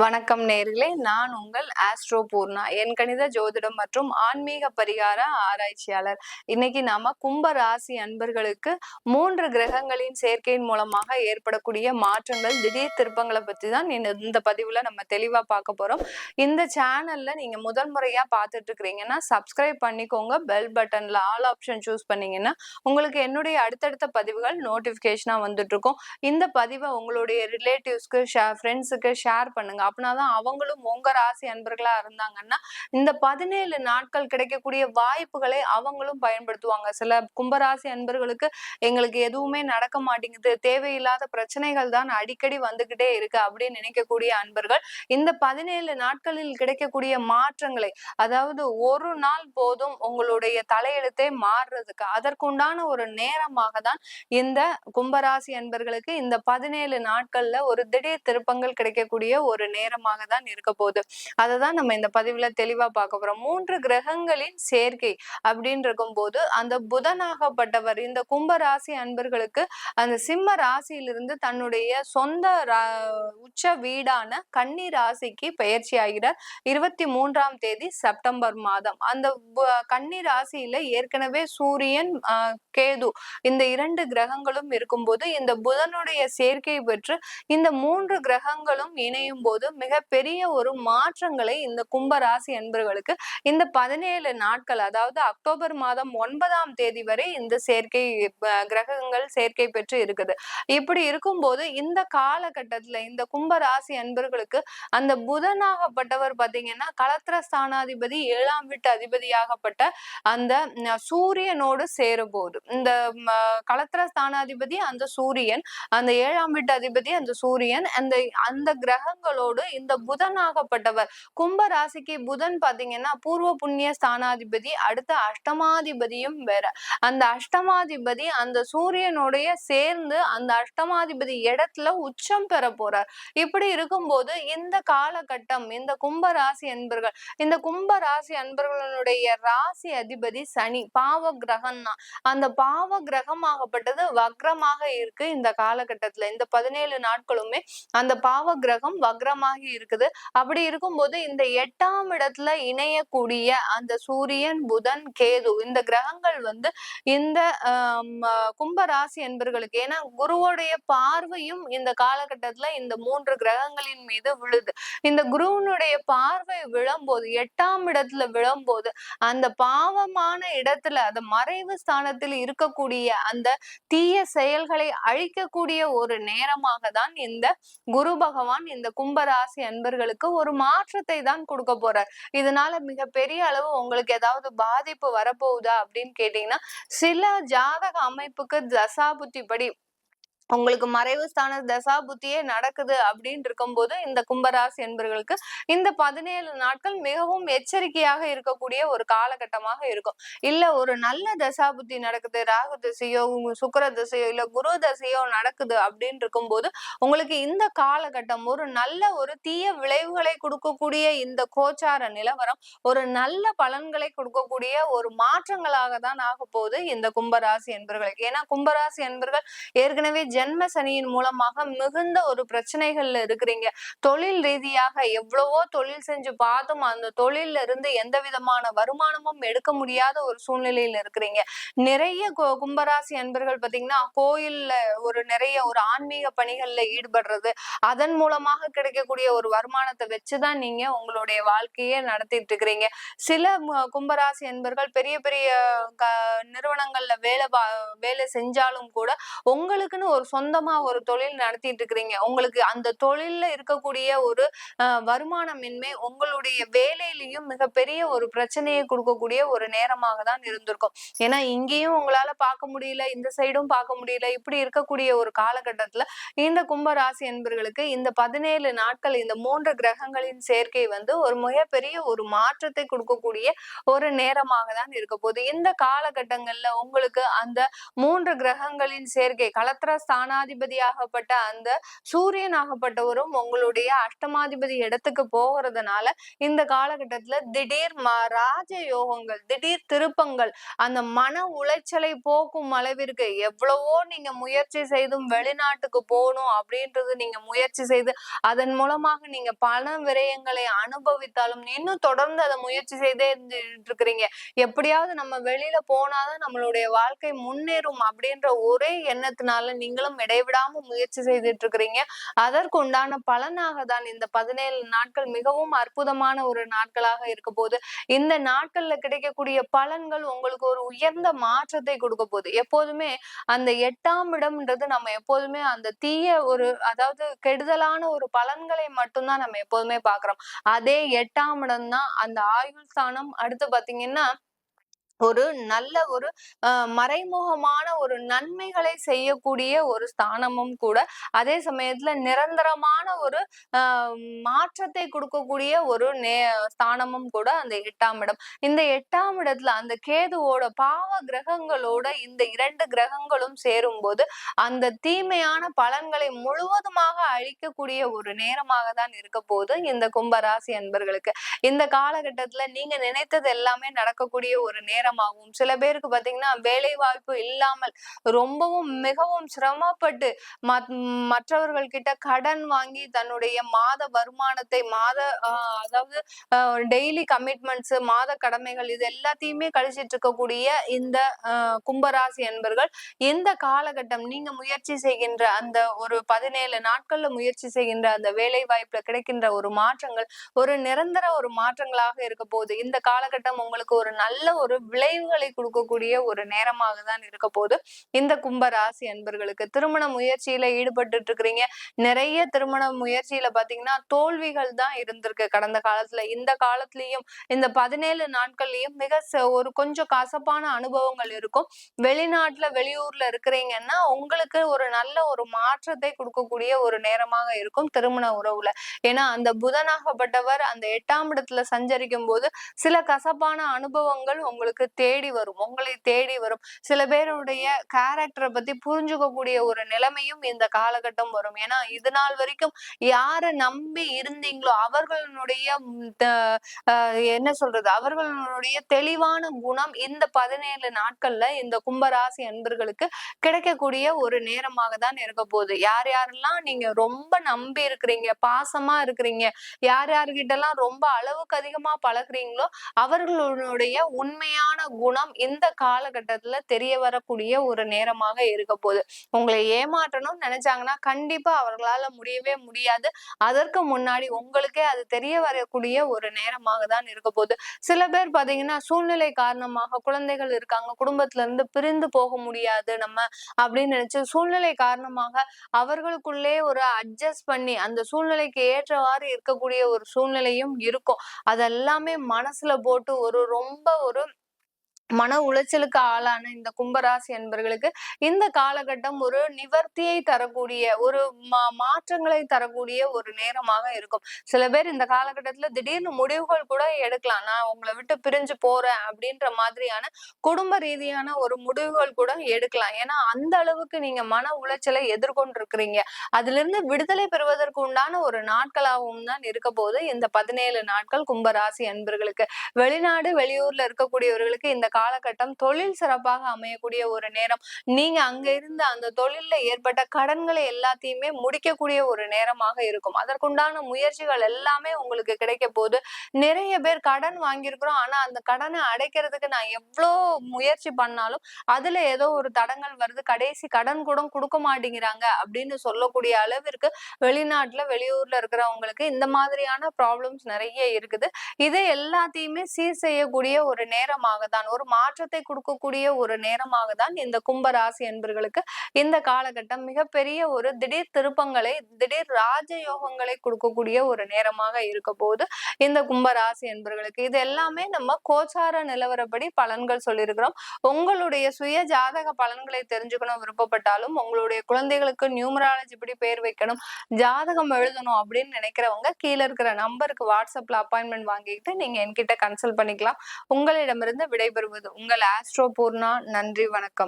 வணக்கம் நேர்களே, நான் உங்கள் ஆஸ்ட்ரோ பூர்ணா. என் கணித ஜோதிடம் மற்றும் ஆன்மீக பரிகார ஆராய்ச்சியாளர். இன்னைக்கு நாம கும்ப ராசி அன்பர்களுக்கு 3 கிரகங்களின் சேர்க்கையின் மூலமாக ஏற்படக்கூடிய மாற்றங்கள், திடீர் திருப்பங்களை பத்தி தான் இந்த பதிவுல நம்ம தெளிவா பார்க்க போறோம். இந்த சேனல்ல நீங்க முதல் முறையா பார்த்துட்டு இருக்கிறீங்கன்னா சப்ஸ்கிரைப் பண்ணிக்கோங்க. பெல் பட்டன்ல ஆல் ஆப்ஷன் சூஸ் பண்ணீங்கன்னா உங்களுக்கு என்னுடைய அடுத்தடுத்த பதிவுகள் நோட்டிபிகேஷனா வந்துட்டு இருக்கும். இந்த பதிவை உங்களுடைய ரிலேட்டிவ்ஸ்க்கு ஃப்ரெண்ட்ஸுக்கு ஷேர் பண்ணுங்க. அப்படின்னாதான் அவங்களும் உங்க ராசி அன்பர்களா இருந்தாங்கன்னா இந்த 17 நாட்கள் கிடைக்கக்கூடிய வாய்ப்புகளை அவங்களும் பயன்படுத்துவாங்க. சில கும்பராசி அன்பர்களுக்கு எங்களுக்கு எதுவுமே நடக்க மாட்டேங்குது, தேவையில்லாத பிரச்சனைகள் தான் அடிக்கடி வந்துகிட்டே இருக்கு அப்படின்னு நினைக்கக்கூடிய அன்பர்கள் இந்த 17 நாட்களில் கிடைக்கக்கூடிய மாற்றங்களை, அதாவது ஒரு நாள் போதும் உங்களுடைய தலையெழுத்தே மாறுறதுக்கு, அதற்குண்டான ஒரு நேரமாக தான் இந்த கும்பராசி அன்பர்களுக்கு இந்த 17 நாட்கள்ல ஒரு திடீர் திருப்பங்கள் கிடைக்கக்கூடிய ஒரு நேரமாக தான் இருக்க போகுது. அததான் நம்ம இந்த பதிவுல தெளிவா பார்க்க போறோம். 3 கிரகங்களின் சேர்க்கை அப்படின்னு இருக்கும் போது அந்த புதனாகப்பட்டவர் இந்த கும்ப ராசி அன்பர்களுக்கு அந்த சிம்ம ராசியிலிருந்து தன்னுடைய சொந்த உச்ச வீடான கன்னி ராசிக்கு பயிற்சி ஆகிறார் 23ஆம் தேதி செப்டம்பர் மாதம். அந்த கன்னி ராசியில ஏற்கனவே சூரியன், கேது இந்த 2 கிரகங்களும் இருக்கும்போது இந்த புதனுடைய சேர்க்கை பெற்று இந்த 3 கிரகங்களும் இணையும் போது மிகப்பெரிய ஒரு மாற்றங்களை இந்த கும்ப ராசி அன்பர்களுக்கு இந்த 17 நாட்கள், அதாவது அக்டோபர் மாதம் 9ஆம் தேதி வரை இந்த சேர்க்கை கிரகங்கள் சேர்க்கை பெற்று இருக்குது. இப்படி இருக்கும்போது இந்த காலகட்டத்துல இந்த கும்ப ராசி அன்பர்களுக்கு அந்த புதனாகப்பட்டவர் பாத்தீங்கன்னா களத்திர ஸ்தானாதிபதி 7ஆம் வீட்டு அதிபதியாகப்பட்ட அந்த சூரியனோடு சேரும்போது இந்த களத்திர ஸ்தானாதிபதி அந்த சூரியன், அந்த 7ஆம் வீட்டு அதிபதி அந்த சூரியன், அந்த கிரகங்களோடு இந்த புதனாகப்பட்டவர் கும்ப ராசிக்கு புதன் பாத்தீங்கன்னா பூர்வ புண்ணிய ஸ்தானாதிபதி, அடுத்த அஷ்டமாதிபதியும் வேற. அந்த அஷ்டமாதிபதி அந்த சூரியனுடைய சேர்ந்து அந்த அஷ்டமாதிபதி இடத்துல உச்சம் பெற போறார். இப்படி இருக்கும்போது இந்த காலகட்டம் இந்த கும்ப ராசி அன்பர்கள், இந்த கும்ப ராசி அன்பர்களுடைய ராசி அதிபதி சனி பாவ கிரகம் தான். அந்த பாவ கிரகமாகப்பட்டது வக்ரமாக இருக்கு. இந்த காலகட்டத்துல இந்த 17 நாட்களுமே அந்த பாவ கிரகம் வக்ரமாக இருக்குது. அப்படி இருக்கும்போது இந்த 8ஆம் இடத்துல இணையக்கூடிய அந்த சூரியன், புதன், கேது இந்த கிரகங்கள் இந்த கும்ப ராசி என்பர்களுக்கு, ஏன்னா குருவுடைய பார்வையும் இந்த காலகட்டத்துல இந்த 3 கிரகங்களின் மீது விழுது. இந்த குருவனுடைய பார்வை விழும்போது 8ஆம் இடத்துல விழும்போது அந்த பாவமான இடத்துல அந்த மறைவு ஸ்தானத்தில் இருக்கக்கூடிய அந்த தீய செயல்களை அழிக்கக்கூடிய ஒரு நேரமாக தான் இந்த குரு பகவான் இந்த கும்பராசி அன்பர்களுக்கு ஒரு மாற்றத்தை தான் கொடுக்க போறார். இதனால மிகப்பெரிய அளவு உங்களுக்கு ஏதாவது பாதிப்பு வரப்போகுதா அப்படின்னு கேட்டீங்கன்னா, சில ஜாதக அமைப்புக்கு தசாபுத்தி படி உங்களுக்கு மறைவு ஸ்தான தசா புத்தியே நடக்குது அப்படின்னு இருக்கும்போது இந்த கும்பராசி என்பர்களுக்கு இந்த 17 நாட்கள் மிகவும் எச்சரிக்கையாக இருக்கக்கூடிய ஒரு காலகட்டமாக இருக்கும். இல்ல ஒரு நல்ல தசா புத்தி நடக்குது, ராகு திசையோ சுக்கிர திசையோ இல்ல குரு தசையோ நடக்குது அப்படின்னு இருக்கும்போது உங்களுக்கு இந்த காலகட்டம் ஒரு நல்ல ஒரு தீய விளைவுகளை கொடுக்கக்கூடிய இந்த கோச்சார நிலவரம் ஒரு நல்ல பலன்களை கொடுக்கக்கூடிய ஒரு மாற்றங்களாக தான் ஆக போகுது இந்த கும்பராசி என்பர்களுக்கு. ஏன்னா கும்பராசி என்பர்கள் ஏற்கனவே ஜென்ம சனியின் மூலமாக மிகுந்த ஒரு பிரச்சனைகள்ல இருக்கிறீங்க. தொழில் ரீதியாக எவ்வளவோ தொழில் செஞ்சு பார்த்தும் அந்த தொழில இருந்து எந்த விதமான வருமானமும் எடுக்க முடியாத ஒரு சூழ்நிலையில இருக்கிறீங்க. நிறைய கும்பராசி அன்பர்கள் பாத்தீங்கன்னா கோயில்ல நிறைய ஒரு ஆன்மீக பணிகள்ல ஈடுபடுறது, அதன் மூலமாக கிடைக்கக்கூடிய ஒரு வருமானத்தை வச்சுதான் நீங்க உங்களுடைய வாழ்க்கையே நடத்திட்டு இருக்கிறீங்க. சில கும்பராசி அன்பர்கள் பெரிய பெரிய நிறுவனங்கள்ல வேலை செஞ்சாலும் கூட உங்களுக்குன்னு ஒரு சொந்தமா ஒரு தொழில் நடத்திட்டு இருக்கிறீங்க. உங்களுக்கு அந்த தொழில்ல இருக்கக்கூடிய ஒரு வருமானமின்மை உங்களுடைய வேலையிலையும் மிகப்பெரிய ஒரு பிரச்சனையை கொடுக்கக்கூடிய ஒரு நேரமாக தான் இருந்திருக்கும். ஏன்னா இங்கேயும் உங்களால பார்க்க முடியல, இந்த சைடும் பார்க்க முடியல. இப்படி இருக்கக்கூடிய ஒரு காலகட்டத்துல இந்த கும்பராசி என்பர்களுக்கு இந்த 17 நாட்கள் இந்த 3 கிரகங்களின் சேர்க்கை ஒரு மிகப்பெரிய ஒரு மாற்றத்தை கொடுக்கக்கூடிய ஒரு நேரமாக தான் இருக்க போகுது. இந்த காலகட்டங்கள்ல உங்களுக்கு அந்த 3 கிரகங்களின் சேர்க்கை களத்திர ஸ்தானாதிபதியாகப்பட்ட அந்த சூரியன் ஆகப்பட்டவரும் உங்களுடைய அஷ்டமாதிபதி இடத்துக்கு போகிறதுனால இந்த காலகட்டத்துல திடீர் ராஜ யோகங்கள், திடீர் திருப்பங்கள், அந்த மன உளைச்சலை போக்கும் அளவிற்கு எவ்வளவோ நீங்க முயற்சி செய்தும் வெளிநாட்டுக்கு போகணும் அப்படின்றது நீங்க முயற்சி செய்து அதன் மூலமாக நீங்க பண விரயங்களை அனுபவித்தாலும் இன்னும் தொடர்ந்து அதை முயற்சி செய்தே இருக்கிறீங்க. எப்படியாவது நம்ம வெளியில போனாதான் நம்மளுடைய வாழ்க்கை முன்னேறும் அப்படின்ற ஒரே எண்ணத்தினால நீங்களும் இடைவிடாம முயற்சி செய்துட்டு இருக்கிறீங்க. அதற்கு உண்டான பலனாக தான் இந்த 17 நாட்கள் மிகவும் அற்புதமான ஒரு நாட்களாக இருக்க போது. இந்த நாட்கள்ல கிடைக்கக்கூடிய பலன்கள் உங்களுக்கு ஒரு உயர்ந்த மாற்றத்தை கொடுக்க போகுது. எப்போதுமே அந்த 8ஆம் இடம்ன்றது நம்ம எப்போதுமே அந்த தீய ஒரு அதாவது கெடுதலான ஒரு பலன்களை மட்டும்தான் நம்ம எப்போதுமே பாக்குறோம். அதே 8ஆம் இடம் தான் அந்த ஆயுள் ஸ்தானம். அடுத்து பாத்தீங்கன்னா ஒரு நல்ல ஒரு மறைமுகமான ஒரு நன்மைகளை செய்யக்கூடிய ஒரு ஸ்தானமும் கூட. அதே சமயத்துல நிரந்தரமான ஒரு மாற்றத்தை கொடுக்கக்கூடிய ஒரு ஸ்தானமும் கூட அந்த 8ஆம் இடம். இந்த 8ஆம் இடத்துல அந்த கேதுவோட பாவ கிரகங்களோட இந்த 2 கிரகங்களும் சேரும் போது அந்த தீமையான பலன்களை முழுவதுமாக அழிக்கக்கூடிய ஒரு நேரமாக தான் இருக்க போது இந்த கும்பராசி அன்பர்களுக்கு. இந்த காலகட்டத்துல நீங்க நினைத்தது எல்லாமே நடக்கக்கூடிய ஒரு நேரமாகும். சில பேருக்கு பாத்தீங்கன்னா வேலை வாய்ப்பு இல்லாமல் ரொம்பவும் மிகவும் சிரமப்பட்டு மற்றவர்கள் கிட்ட கடன் வாங்கி தன்னுடைய மாத வருமானத்தை அதாவது டெய்லி கமிட்மெண்ட்ஸ், மாத கடமைகள் இது எல்லாத்தையுமே கழிச்சிட்டு இருக்கக்கூடிய இந்த கும்பராசி என்பர்கள் இந்த காலகட்டம் நீங்க முயற்சி செய்கின்ற அந்த ஒரு 17 நாட்கள்ல முயற்சி செய்கின்ற அந்த வேலை வாய்ப்புல கிடைக்கின்ற ஒரு மாற்றங்கள் ஒரு நிரந்தர ஒரு மாற்றங்களாக இருக்க போகுது. இந்த காலகட்டம் உங்களுக்கு ஒரு நல்ல ஒரு விளைவுகளை கொடுக்கக்கூடிய ஒரு நேரமாக தான் இருக்க போகுது. இந்த கும்ப ராசி அன்பர்களுக்கு திருமண முயற்சியில ஈடுபட்டு இருக்கிறீங்க. நிறைய திருமண முயற்சியில பாத்தீங்கன்னா தோல்விகள் தான் இருந்திருக்கு கடந்த காலத்துல. இந்த காலத்திலயும் இந்த 17 நாட்கள்லயும் மிக ஒரு கொஞ்சம் கசப்பான அனுபவங்கள் இருக்கும். வெளிநாட்டுல வெளியூர்ல இருக்கிறீங்கன்னா உங்களுக்கு ஒரு நல்ல ஒரு மாற்றத்தை கொடுக்கக்கூடிய ஒரு நேரமாக இருக்கும் திருமண உறவுல. ஏன்னா அந்த புதனாகப்பட்டவர் அந்த 8ஆம் இடத்துல சஞ்சரிக்கும் போது சில கசப்பான அனுபவங்கள் உங்களுக்கு தேடி வரும், உங்களை தேடி வரும். சில பேருடைய கேரக்டரை பத்தி புரிஞ்சுக்கக்கூடிய ஒரு நிலைமையும் இந்த காலகட்டம் வரும். ஏன்னா இது நாள் வரைக்கும் யாரை நம்பி இருந்தீங்களோ அவர்களுடைய என்ன சொல்றது, அவர்களுடைய தெளிவான குணம் இந்த 17 நாட்கள்ல இந்த கும்பராசி அன்பர்களுக்கு கிடைக்கக்கூடிய ஒரு நேரமாக தான் இருக்க போகுது. யார் யாரெல்லாம் நீங்க ரொம்ப நம்பி இருக்கிறீங்க, பாசமா இருக்கிறீங்க, யார் யார்கிட்ட எல்லாம் ரொம்ப அளவுக்கு அதிகமா பழகுறீங்களோ அவர்களுடைய உண்மையான குணம் இந்த காலகட்டத்துல தெரிய வரக்கூடிய ஒரு நேரமாக இருக்க போகுது. உங்களை ஏமாற்றணும்னு நினைச்சாங்கன்னா கண்டிப்பா அவர்களால முடியவே முடியாது. அதற்கு முன்னாடி உங்களுக்கே அது தெரிய வரக்கூடிய ஒரு நேரமாக தான் இருக்க போகுது. சில பேர் பாத்தீங்கன்னா சூழ்நிலை காரணமாக குழந்தைகள் இருக்காங்க, குடும்பத்துல இருந்து பிரிந்து போக முடியாது நம்ம அப்படின்னு நினைச்சு சூழ்நிலை காரணமாக அவர்களுக்குள்ளே ஒரு அட்ஜஸ்ட் பண்ணி அந்த சூழ்நிலைக்கு ஏற்றவாறு இருக்கக்கூடிய ஒரு சூழ்நிலையும் இருக்கும். அதெல்லாமே மனசுல போட்டு ரொம்ப ஒரு மன உளைச்சலுக்கு ஆளான இந்த கும்பராசி அன்பர்களுக்கு இந்த காலகட்டம் ஒரு நிவர்த்தியை தரக்கூடிய ஒரு மாற்றங்களை தரக்கூடிய ஒரு நேரமாக இருக்கும். சில பேர் இந்த காலகட்டத்துல திடீர்னு முடிவுகள் கூட எடுக்கலாம். நான் உங்களை விட்டு பிரிஞ்சு போறேன் அப்படின்ற மாதிரியான குடும்ப ரீதியான ஒரு முடிவுகள் கூட எடுக்கலாம். ஏன்னா அந்த அளவுக்கு நீங்க மன உளைச்சலை எதிர்கொண்டு இருக்கிறீங்க. அதுல இருந்து விடுதலை பெறுவதற்கு உண்டான ஒரு நாட்களாகவும் தான் இருக்க போது இந்த 17 நாட்கள் கும்பராசி அன்பர்களுக்கு. வெளிநாடு வெளியூர்ல இருக்கக்கூடியவர்களுக்கு இந்த காலகட்டம் தொழில் சிறப்பாக அமையக்கூடிய ஒரு நேரம். நீங்க அங்க இருந்த அந்த தொழில்ல ஏற்பட்ட கடன்களை எல்லாத்தையுமே முடிக்கக்கூடிய ஒரு நேரமாக இருக்கும். அதற்குண்டான முயற்சிகள் எல்லாமே உங்களுக்கு கிடைக்க போது. நிறைய பேர் கடன் வாங்கியிருக்கிறோம், ஆனா அந்த கடனை அடைக்கிறதுக்கு நான் எவ்வளோ முயற்சி பண்ணாலும் அதுல ஏதோ ஒரு தடங்கள் வருது, கடைசி கடன் கூட கொடுக்க மாட்டேங்கிறாங்க அப்படின்னு சொல்லக்கூடிய அளவிற்கு வெளிநாட்டுல வெளியூர்ல இருக்கிறவங்களுக்கு இந்த மாதிரியான ப்ராப்ளம்ஸ் நிறைய இருக்குது. இதை எல்லாத்தையுமே சீர் செய்யக்கூடிய ஒரு நேரமாக தான், ஒரு மாற்றத்தை கொடுக்கக்கூடிய ஒரு நேரமாக தான் இந்த கும்பராசி என்பர்களுக்கு இந்த காலகட்டம் மிகப்பெரிய ஒரு திடீர் திருப்பங்களை, திடீர் ராஜயோகங்களை கொடுக்கக்கூடிய ஒரு நேரமாக இருக்க போது இந்த கும்பராசி என்பர்களுக்கு. இது எல்லாமே நம்ம கோச்சார நிலவரப்படி பலன்கள் சொல்லியிருக்கிறோம். உங்களுடைய சுய ஜாதக பலன்களை தெரிஞ்சுக்கணும் விருப்பப்பட்டாலும், உங்களுடைய குழந்தைகளுக்கு நியூமராலஜி படி பேர் வைக்கணும், ஜாதகம் எழுதணும் அப்படின்னு நினைக்கிறவங்க கீழே இருக்கிற நம்பருக்கு வாட்ஸ்அப்ல அப்பாயின்மெண்ட் வாங்கிட்டு நீங்க என்கிட்ட கன்சல்ட் பண்ணிக்கலாம். உங்களிடமிருந்து விடைபெறுவது உங்கள் ஆஸ்ட்ரோ பூர்ணா. நன்றி, வணக்கம்.